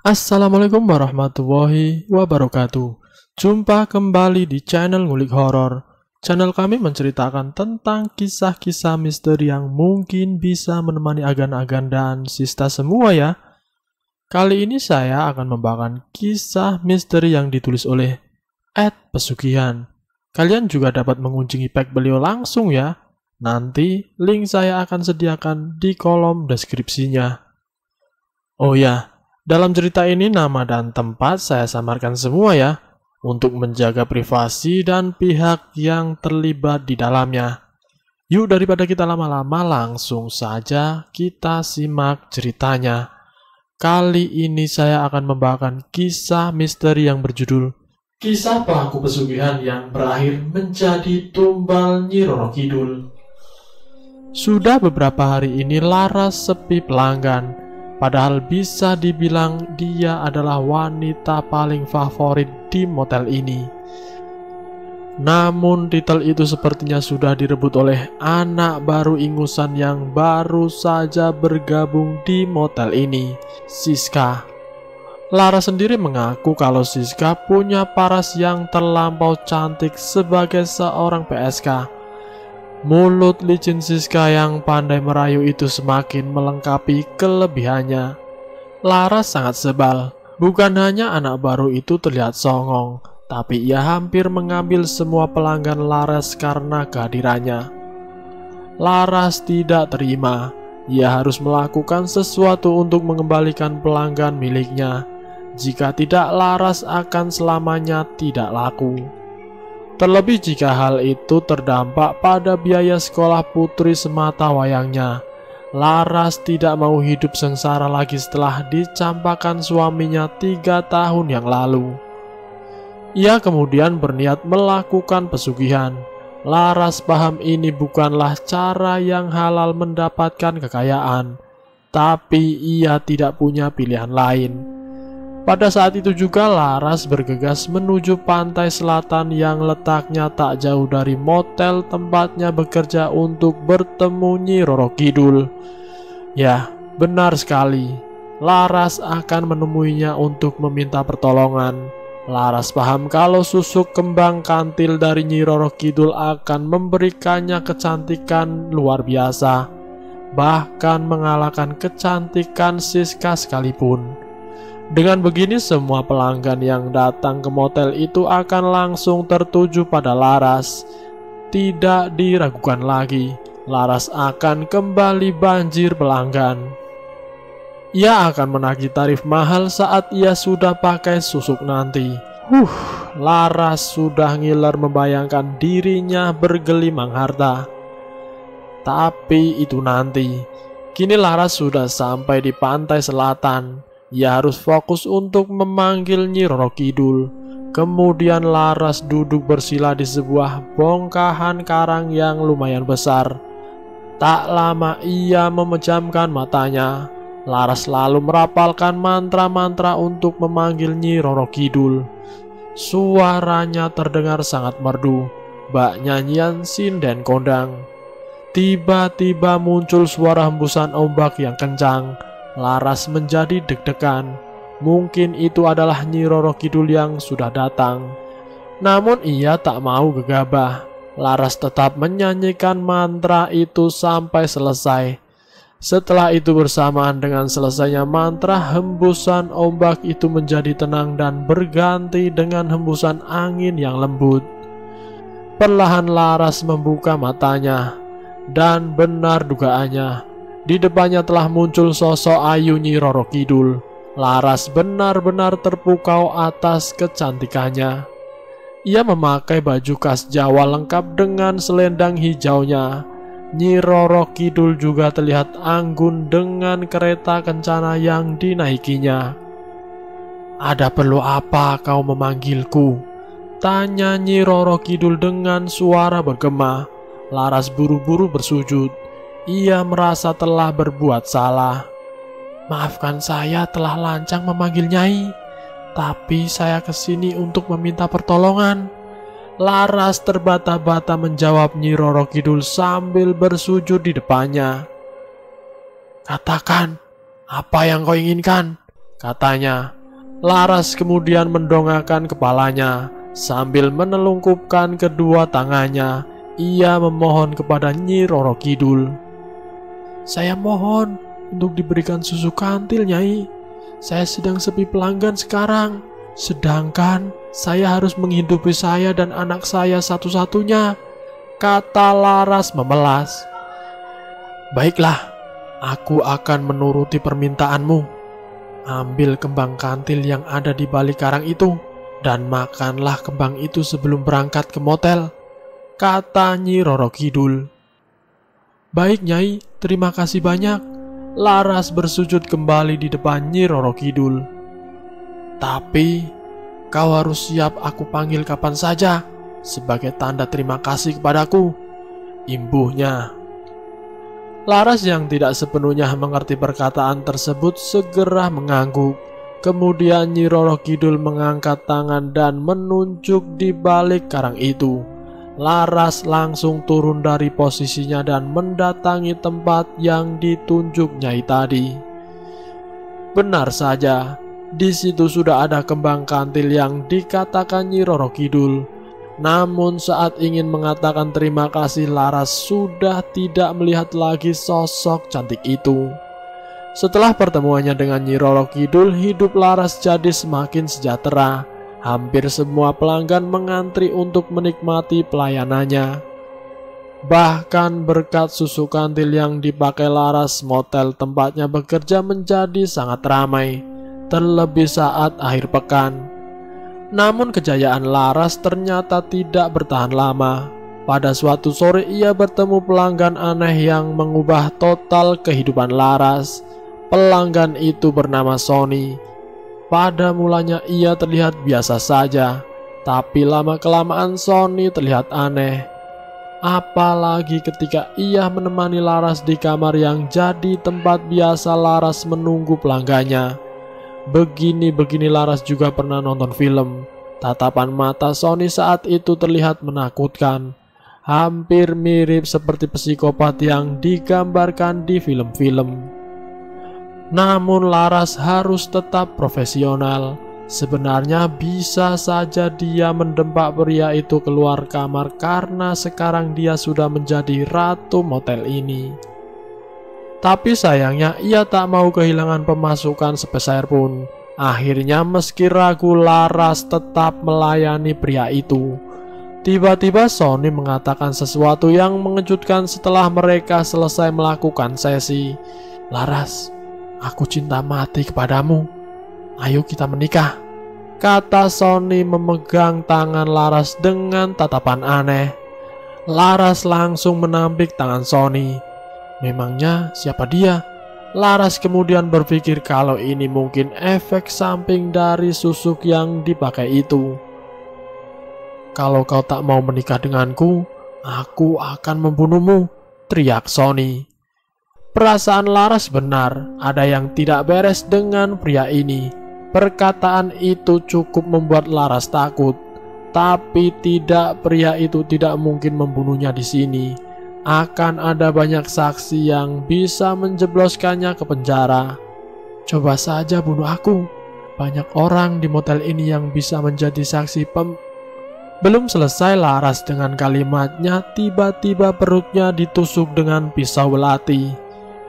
Assalamualaikum warahmatullahi wabarakatuh. Jumpa kembali di channel Ngulik Horor. Channel kami menceritakan tentang kisah-kisah misteri yang mungkin bisa menemani agan-agan dan sista semua ya. Kali ini saya akan membawakan kisah misteri yang ditulis oleh Ed Pesugihan. Kalian juga dapat mengunjungi page beliau langsung ya. Nanti link saya akan sediakan di kolom deskripsinya. Oh ya, dalam cerita ini nama dan tempat saya samarkan semua ya, untuk menjaga privasi dan pihak yang terlibat di dalamnya. Yuk daripada kita lama-lama langsung saja kita simak ceritanya. Kali ini saya akan membawakan kisah misteri yang berjudul Kisah Pelaku Pesugihan yang Berakhir Menjadi Tumbal Nyi Roro Kidul. Sudah beberapa hari ini Laras sepi pelanggan. Padahal bisa dibilang dia adalah wanita paling favorit di motel ini. Namun titel itu sepertinya sudah direbut oleh anak baru ingusan yang baru saja bergabung di motel ini, Siska. Lara sendiri mengaku kalau Siska punya paras yang terlampau cantik sebagai seorang PSK. Mulut licin Siska yang pandai merayu itu semakin melengkapi kelebihannya. Laras sangat sebal. Bukan hanya anak baru itu terlihat songong, tapi ia hampir mengambil semua pelanggan Laras karena kehadirannya. Laras tidak terima. Ia harus melakukan sesuatu untuk mengembalikan pelanggan miliknya. Jika tidak, Laras akan selamanya tidak laku. Terlebih jika hal itu terdampak pada biaya sekolah putri semata wayangnya. Laras tidak mau hidup sengsara lagi setelah dicampakkan suaminya 3 tahun yang lalu. Ia kemudian berniat melakukan pesugihan. Laras paham ini bukanlah cara yang halal mendapatkan kekayaan, tapi ia tidak punya pilihan lain. Pada saat itu juga Laras bergegas menuju pantai selatan yang letaknya tak jauh dari motel tempatnya bekerja untuk bertemu Nyi Roro Kidul. Ya, benar sekali. Laras akan menemuinya untuk meminta pertolongan. Laras paham kalau susuk kembang kantil dari Nyi Roro Kidul akan memberikannya kecantikan luar biasa, bahkan mengalahkan kecantikan Siska sekalipun. Dengan begini semua pelanggan yang datang ke motel itu akan langsung tertuju pada Laras. Tidak diragukan lagi, Laras akan kembali banjir pelanggan. Ia akan menagih tarif mahal saat ia sudah pakai susuk nanti. Laras sudah ngiler membayangkan dirinya bergelimang harta. Tapi itu nanti. Kini Laras sudah sampai di pantai selatan. Ia harus fokus untuk memanggil Nyi Roro Kidul. Kemudian Laras duduk bersila di sebuah bongkahan karang yang lumayan besar. Tak lama ia memejamkan matanya. Laras lalu merapalkan mantra-mantra untuk memanggil Nyi Roro Kidul. Suaranya terdengar sangat merdu, bak nyanyian sinden kondang. Tiba-tiba muncul suara hembusan ombak yang kencang. Laras menjadi deg-degan. Mungkin itu adalah Nyi Roro Kidul yang sudah datang. Namun ia tak mau gegabah. Laras tetap menyanyikan mantra itu sampai selesai. Setelah itu bersamaan dengan selesainya mantra, hembusan ombak itu menjadi tenang dan berganti dengan hembusan angin yang lembut. Perlahan Laras membuka matanya. Dan benar dugaannya. Di depannya telah muncul sosok ayu Nyi Roro Kidul. Laras benar-benar terpukau atas kecantikannya. Ia memakai baju khas Jawa lengkap dengan selendang hijaunya. Nyi Roro Kidul juga terlihat anggun dengan kereta kencana yang dinaikinya. "Ada perlu apa kau memanggilku?" tanya Nyi Roro Kidul dengan suara bergema. Laras buru-buru bersujud. Ia merasa telah berbuat salah. "Maafkan saya telah lancang memanggil Nyai, tapi saya kesini untuk meminta pertolongan." Laras terbata-bata menjawab Nyi Roro Kidul sambil bersujud di depannya. "Katakan, apa yang kau inginkan?" katanya. Laras kemudian mendongakkan kepalanya sambil menelungkupkan kedua tangannya. Ia memohon kepada Nyi Roro Kidul. "Saya mohon untuk diberikan susu kantil, Nyai. Saya sedang sepi pelanggan sekarang. Sedangkan saya harus menghidupi saya dan anak saya satu-satunya," kata Laras memelas. "Baiklah, aku akan menuruti permintaanmu. Ambil kembang kantil yang ada di balik karang itu dan makanlah kembang itu sebelum berangkat ke motel," kata Nyi Roro Kidul. "Baik, Nyai, terima kasih banyak." Laras bersujud kembali di depan Nyi Roro Kidul. "Tapi kau harus siap aku panggil kapan saja sebagai tanda terima kasih kepadaku," imbuhnya. Laras yang tidak sepenuhnya mengerti perkataan tersebut segera mengangguk. Kemudian Nyi Roro Kidul mengangkat tangan dan menunjuk di balik karang itu. Laras langsung turun dari posisinya dan mendatangi tempat yang ditunjuk Nyai tadi. Benar saja, di situ sudah ada kembang kantil yang dikatakan Nyi Roro Kidul. Namun saat ingin mengatakan terima kasih, Laras sudah tidak melihat lagi sosok cantik itu. Setelah pertemuannya dengan Nyi Roro Kidul, hidup Laras jadi semakin sejahtera. Hampir semua pelanggan mengantri untuk menikmati pelayanannya. Bahkan berkat susu kantil yang dipakai Laras, motel tempatnya bekerja menjadi sangat ramai, terlebih saat akhir pekan. Namun kejayaan Laras ternyata tidak bertahan lama. Pada suatu sore ia bertemu pelanggan aneh yang mengubah total kehidupan Laras. Pelanggan itu bernama Sony. Pada mulanya ia terlihat biasa saja, tapi lama-kelamaan Sony terlihat aneh. Apalagi ketika ia menemani Laras di kamar yang jadi tempat biasa Laras menunggu pelanggannya. Begini-begini Laras juga pernah nonton film. Tatapan mata Sony saat itu terlihat menakutkan. Hampir mirip seperti psikopat yang digambarkan di film-film. Namun Laras harus tetap profesional. Sebenarnya bisa saja dia mendempak pria itu keluar kamar karena sekarang dia sudah menjadi ratu motel ini. Tapi sayangnya ia tak mau kehilangan pemasukan sepeser pun. Akhirnya meski ragu, Laras tetap melayani pria itu. Tiba-tiba Sony mengatakan sesuatu yang mengejutkan setelah mereka selesai melakukan sesi. "Laras, aku cinta mati kepadamu. Ayo kita menikah," kata Sony memegang tangan Laras dengan tatapan aneh. Laras langsung menampik tangan Sony. Memangnya siapa dia? Laras kemudian berpikir kalau ini mungkin efek samping dari susuk yang dipakai itu. "Kalau kau tak mau menikah denganku, aku akan membunuhmu," teriak Sony. Perasaan Laras benar, ada yang tidak beres dengan pria ini. Perkataan itu cukup membuat Laras takut. Tapi tidak, pria itu tidak mungkin membunuhnya di sini. Akan ada banyak saksi yang bisa menjebloskannya ke penjara. "Coba saja bunuh aku. Banyak orang di motel ini yang bisa menjadi saksi Belum selesai Laras dengan kalimatnya, tiba-tiba perutnya ditusuk dengan pisau belati.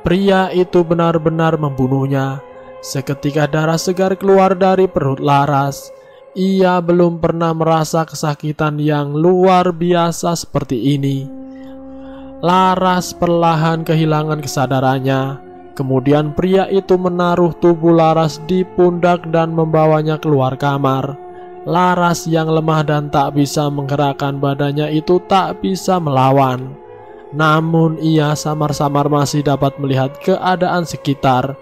Pria itu benar-benar membunuhnya. Seketika darah segar keluar dari perut Laras. Ia belum pernah merasa kesakitan yang luar biasa seperti ini. Laras perlahan kehilangan kesadarannya. Kemudian pria itu menaruh tubuh Laras di pundak dan membawanya keluar kamar. Laras yang lemah dan tak bisa menggerakkan badannya itu tak bisa melawan. Namun ia samar-samar masih dapat melihat keadaan sekitar.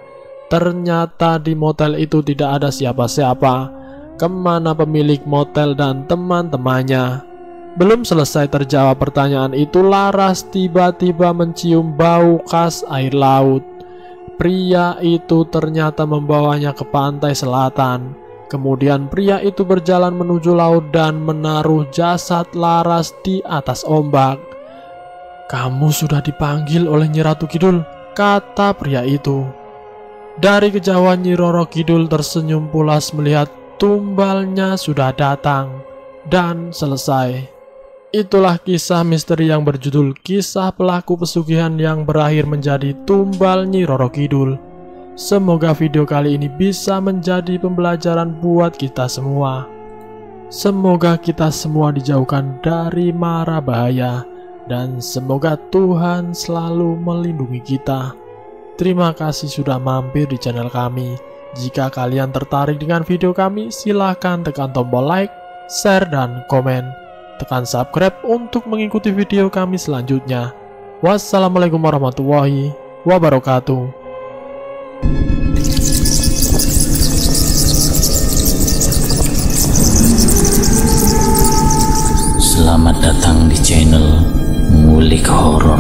Ternyata di motel itu tidak ada siapa-siapa. Kemana pemilik motel dan teman-temannya? Belum selesai terjawab pertanyaan itu, Laras tiba-tiba mencium bau khas air laut. Pria itu ternyata membawanya ke pantai selatan. Kemudian pria itu berjalan menuju laut dan menaruh jasad Laras di atas ombak. "Kamu sudah dipanggil oleh Nyi Ratu Kidul," kata pria itu. Dari kejauhan Nyi Roro Kidul tersenyum pulas melihat tumbalnya sudah datang dan selesai. Itulah kisah misteri yang berjudul Kisah Pelaku Pesugihan yang berakhir menjadi tumbal Nyi Roro Kidul. Semoga video kali ini bisa menjadi pembelajaran buat kita semua. Semoga kita semua dijauhkan dari mara bahaya, dan semoga Tuhan selalu melindungi kita. Terima kasih sudah mampir di channel kami. Jika kalian tertarik dengan video kami, silahkan tekan tombol like, share, dan komen. Tekan subscribe untuk mengikuti video kami selanjutnya. Wassalamualaikum warahmatullahi wabarakatuh. Selamat datang di channel Ngulik Horor.